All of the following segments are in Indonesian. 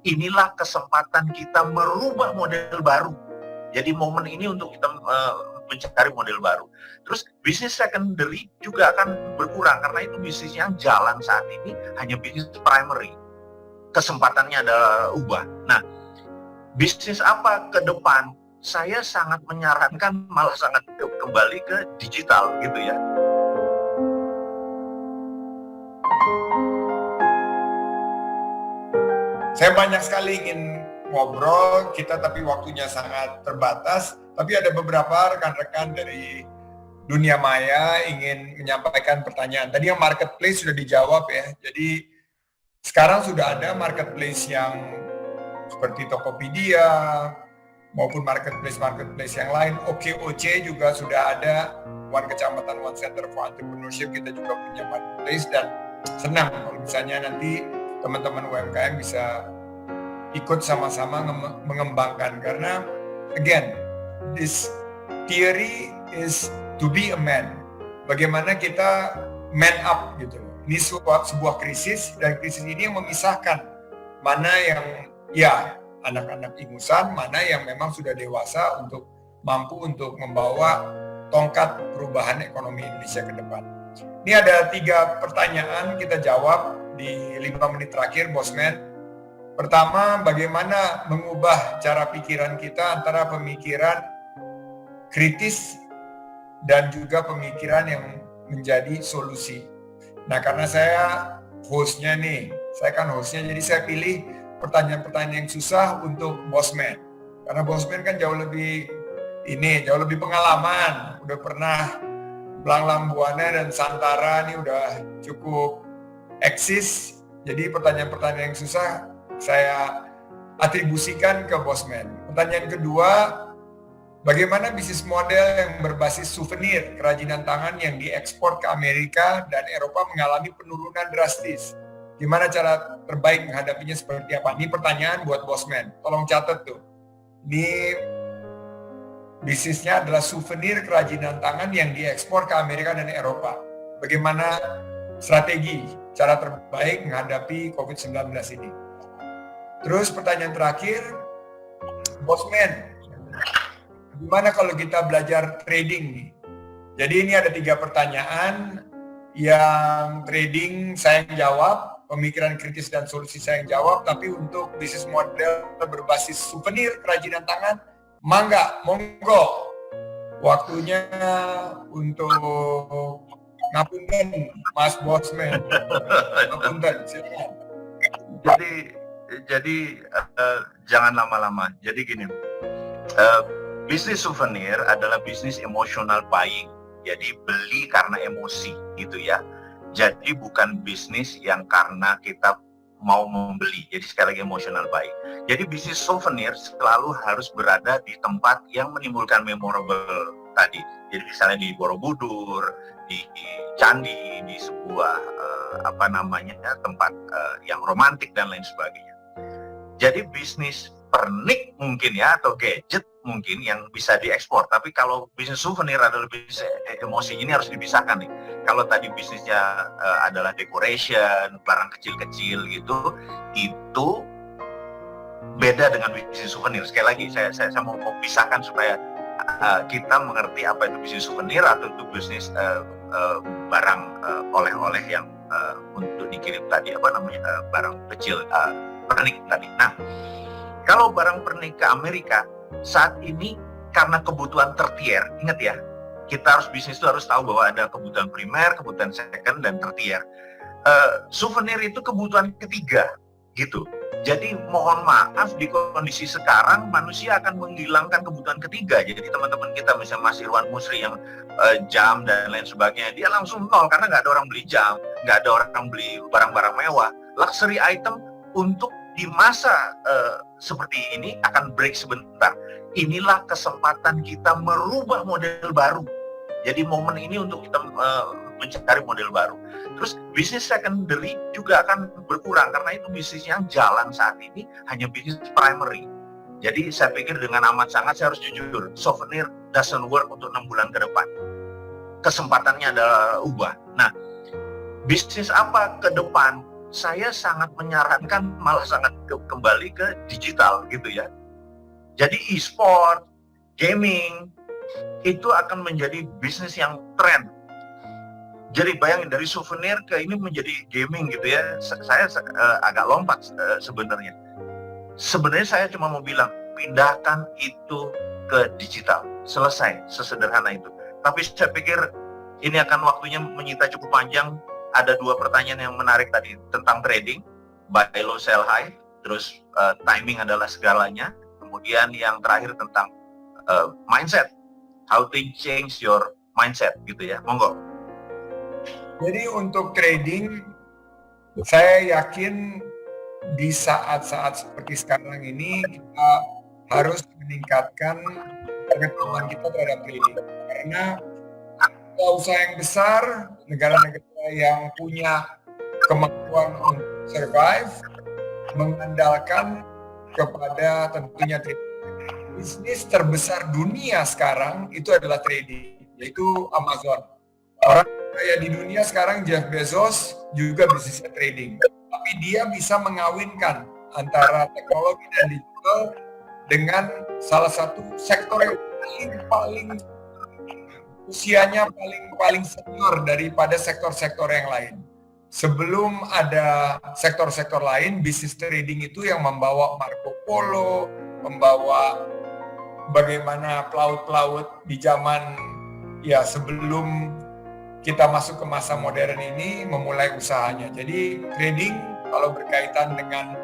inilah kesempatan kita merubah model baru. Jadi momen ini untuk kita mencari model baru. Terus bisnis secondary juga akan berkurang karena itu bisnis yang jalan saat ini hanya bisnis primary. Kesempatannya adalah ubah. Nah, bisnis apa ke depan? Saya sangat menyarankan malah sangat kembali ke digital gitu ya. Saya banyak sekali ingin ngobrol kita, tapi waktunya sangat terbatas. Tapi ada beberapa rekan-rekan dari dunia maya ingin menyampaikan pertanyaan. Tadi yang marketplace sudah dijawab ya. Jadi sekarang sudah ada marketplace yang seperti Tokopedia maupun marketplace yang lain. OKOC juga sudah ada. One Kecamatan One Center for Entrepreneurship, kita juga punya marketplace, dan senang kalau misalnya nanti teman-teman UMKM bisa ikut sama-sama mengembangkan, karena again this theory is to be a man. Bagaimana kita man up gitu. Ini sebuah krisis, dan krisis ini yang memisahkan mana yang ya anak-anak ingusan, mana yang memang sudah dewasa untuk mampu untuk membawa tongkat perubahan ekonomi Indonesia ke depan. Ini ada 3 pertanyaan kita jawab di 5 menit terakhir, Bosman. Pertama, bagaimana mengubah cara pikiran kita antara pemikiran kritis dan juga pemikiran yang menjadi solusi. Nah, karena saya hostnya nih, jadi saya pilih pertanyaan-pertanyaan yang susah untuk Bosman. Karena Bosman kan jauh lebih pengalaman, udah pernah Blanglang Buana dan Santara nih udah cukup eksis. Jadi pertanyaan-pertanyaan yang susah saya atribusikan ke Bosman. Pertanyaan kedua, bagaimana bisnis model yang berbasis souvenir kerajinan tangan yang diekspor ke Amerika dan Eropa mengalami penurunan drastis? Gimana cara terbaik menghadapinya, seperti apa? Ini pertanyaan buat Bosman. Tolong catat tuh. Ini bisnisnya adalah souvenir kerajinan tangan yang diekspor ke Amerika dan Eropa. Bagaimana strategi, cara terbaik menghadapi COVID-19 ini? Terus pertanyaan terakhir, Bosman, gimana kalau kita belajar trading nih? Jadi ini ada 3 pertanyaan. Yang trading saya yang jawab, pemikiran kritis dan solusi saya yang jawab, tapi untuk bisnis model berbasis souvenir kerajinan tangan, monggo. Waktunya untuk ngapunten Mas Bosman. Ngapunten, silakan. Jadi jangan lama-lama. Jadi gini, bisnis souvenir adalah bisnis emotional buying. Jadi beli karena emosi gitu ya. Jadi bukan bisnis yang karena kita mau membeli. Jadi sekali lagi emotional buying. Jadi bisnis souvenir selalu harus berada di tempat yang menimbulkan memorable tadi. Jadi misalnya di Borobudur, di candi, di sebuah tempat yang romantik dan lain sebagainya. Jadi bisnis pernik mungkin ya, atau gadget mungkin yang bisa diekspor. Tapi kalau bisnis souvenir adalah bisnis emosi, ini harus dipisahkan nih. Kalau tadi bisnisnya adalah decoration, barang kecil-kecil gitu, itu beda dengan bisnis souvenir. Sekali lagi saya mau pisahkan supaya kita mengerti apa itu bisnis souvenir atau itu bisnis barang oleh-oleh yang untuk dikirim tadi, barang kecil pernik tadi. Nah, kalau barang pernik ke Amerika saat ini karena kebutuhan tertier, ingat ya, kita harus bisnis itu harus tahu bahwa ada kebutuhan primer, kebutuhan second, dan tertier. Souvenir itu kebutuhan ketiga, gitu. Jadi mohon maaf, di kondisi sekarang manusia akan menghilangkan kebutuhan ketiga. Jadi teman-teman kita misalnya Mas Irwan Musri yang jam dan lain sebagainya, dia langsung nol karena nggak ada orang beli jam, nggak ada orang beli barang-barang mewah. Luxury item untuk di masa seperti ini akan break sebentar. Inilah kesempatan kita merubah model baru. Jadi momen ini untuk kita mencari model baru. Terus bisnis secondary juga akan berkurang karena itu bisnis yang jalan saat ini hanya bisnis primary. Jadi saya pikir dengan amat sangat saya harus jujur, souvenir doesn't work untuk 6 bulan ke depan. Kesempatannya adalah ubah. Nah, bisnis apa ke depan? saya sangat menyarankan malah sangat kembali ke digital gitu ya. Jadi e-sport, gaming, itu akan menjadi bisnis yang tren. Jadi bayangin dari souvenir ke ini menjadi gaming gitu ya. Saya agak lompat sebenarnya. Sebenarnya saya cuma mau bilang, pindahkan itu ke digital. Selesai, sesederhana itu. Tapi saya pikir ini akan waktunya menyita cukup panjang. Ada 2 pertanyaan yang menarik tadi tentang trading, buy low, sell high, terus timing adalah segalanya. Kemudian yang terakhir tentang mindset, how to change your mindset gitu ya. Monggo. Jadi untuk trading, saya yakin di saat-saat seperti sekarang ini kita harus meningkatkan pengetahuan kita terhadap trading. Karena usaha yang besar, negara-negara yang punya kemampuan untuk survive, mengandalkan kepada tentunya trading. Bisnis terbesar dunia sekarang itu adalah trading, yaitu Amazon. Orang kaya di dunia sekarang Jeff Bezos juga bisnisnya trading. Tapi dia bisa mengawinkan antara teknologi dan digital dengan salah satu sektor yang paling usianya paling senior daripada sektor-sektor yang lain. Sebelum ada sektor-sektor lain, bisnis trading itu yang membawa Marco Polo, membawa bagaimana pelaut-pelaut di zaman ya sebelum kita masuk ke masa modern ini memulai usahanya. Jadi trading kalau berkaitan dengan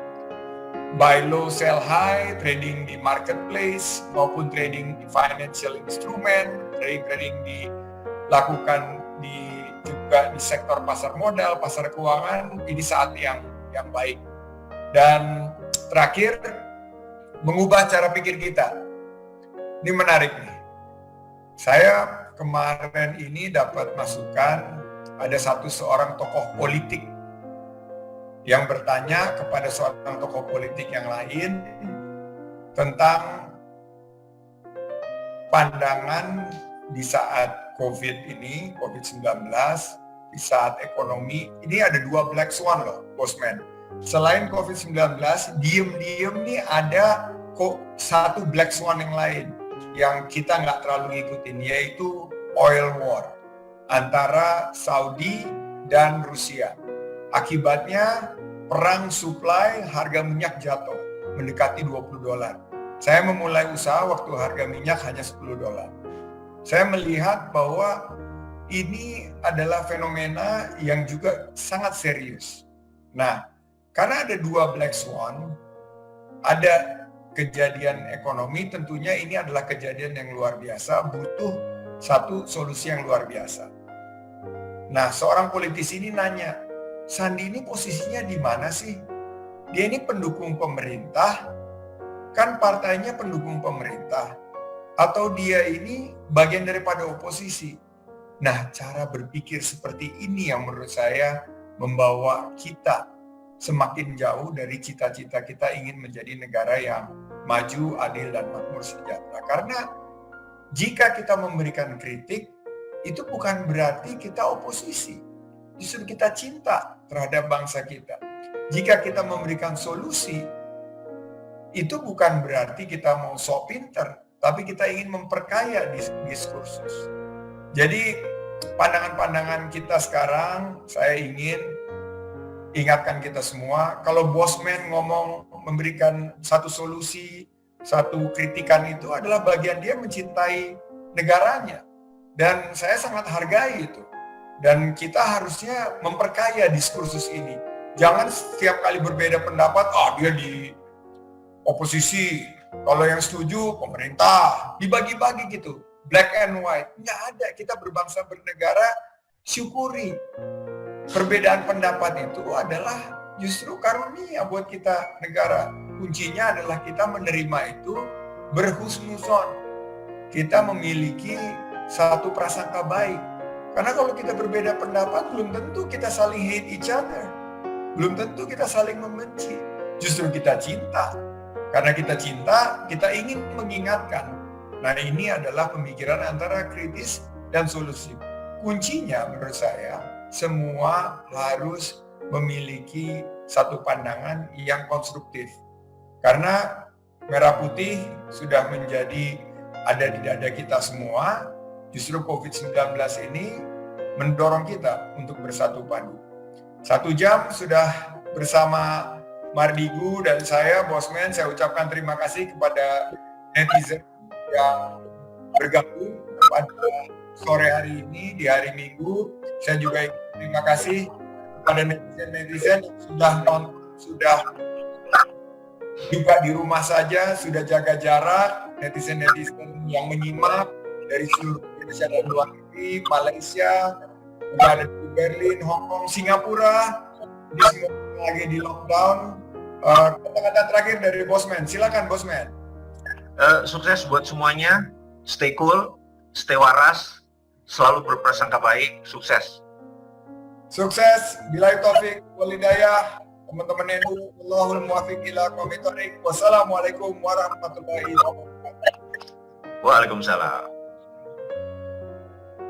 buy low, sell high, trading di marketplace maupun trading di financial instrument, trading dilakukan juga di sektor pasar modal, pasar keuangan, ini saat yang baik. Dan terakhir, mengubah cara pikir kita. Ini menarik nih. Saya kemarin ini dapat masukan ada seorang tokoh politik yang bertanya kepada seorang tokoh politik yang lain tentang pandangan di saat COVID-19, di saat ekonomi. Ini ada 2 black swan loh, Bosman. Selain COVID-19, diem-diem nih ada kok 1 black swan yang lain yang kita nggak terlalu ngikutin, yaitu oil war antara Saudi dan Rusia. Akibatnya perang supply, harga minyak jatuh mendekati $20. Saya memulai usaha waktu harga minyak hanya $10. Saya melihat bahwa ini adalah fenomena yang juga sangat serius. Nah, karena ada 2 black swan, ada kejadian ekonomi, tentunya ini adalah kejadian yang luar biasa, butuh satu solusi yang luar biasa. Nah, seorang politisi ini nanya, Sandi ini posisinya di mana sih? Dia ini pendukung pemerintah, kan partainya pendukung pemerintah, atau dia ini bagian daripada oposisi? Nah, cara berpikir seperti ini yang menurut saya membawa kita semakin jauh dari cita-cita kita ingin menjadi negara yang maju, adil, dan makmur sejahtera. Karena jika kita memberikan kritik, itu bukan berarti kita oposisi. Justru kita cinta terhadap bangsa kita. Jika kita memberikan solusi, itu bukan berarti kita mau sok pinter, tapi kita ingin memperkaya diskursus. Jadi pandangan-pandangan kita sekarang, saya ingin ingatkan kita semua, kalau Bosman ngomong memberikan satu solusi, satu kritikan, itu adalah bagian dia mencintai negaranya. Dan saya sangat hargai itu. Dan kita harusnya memperkaya diskursus ini. Jangan setiap kali berbeda pendapat, dia di oposisi, kalau yang setuju pemerintah, dibagi-bagi gitu, black and white. Nggak ada, kita berbangsa bernegara, syukuri. Perbedaan pendapat itu adalah justru karunia buat kita negara. Kuncinya adalah kita menerima itu berhusnuzon. Kita memiliki satu prasangka baik. Karena kalau kita berbeda pendapat, belum tentu kita saling hate each other. Belum tentu kita saling membenci. Justru kita cinta. Karena kita cinta, kita ingin mengingatkan. Nah, ini adalah pemikiran antara kritis dan solusi. Kuncinya menurut saya, semua harus memiliki satu pandangan yang konstruktif. Karena merah putih sudah menjadi ada di dada kita semua, justru COVID-19 ini mendorong kita untuk bersatu padu. 1 jam sudah bersama Mardigu dan saya, Bosman. Saya ucapkan terima kasih kepada netizen yang bergabung pada sore hari ini di hari Minggu. Saya juga terima kasih kepada netizen-netizen yang sudah nonton, sudah juga di rumah saja, sudah jaga jarak, netizen-netizen yang menyimak dari seluruh Indonesia dan luar negeri, Malaysia, ada di Berlin, Hong Kong, Singapura, di semua lagi di lockdown. Kata-kata terakhir dari Bosman, silakan Bosman. Sukses buat semuanya, stay cool, stay waras, selalu berprasangka baik, sukses. Sukses, billahi taufik wal hidayah, teman-teman NU, Allahul muwaffiq ila aqwamit thoriq. Wassalamualaikum warahmatullahi wabarakatuh. Waalaikumsalam.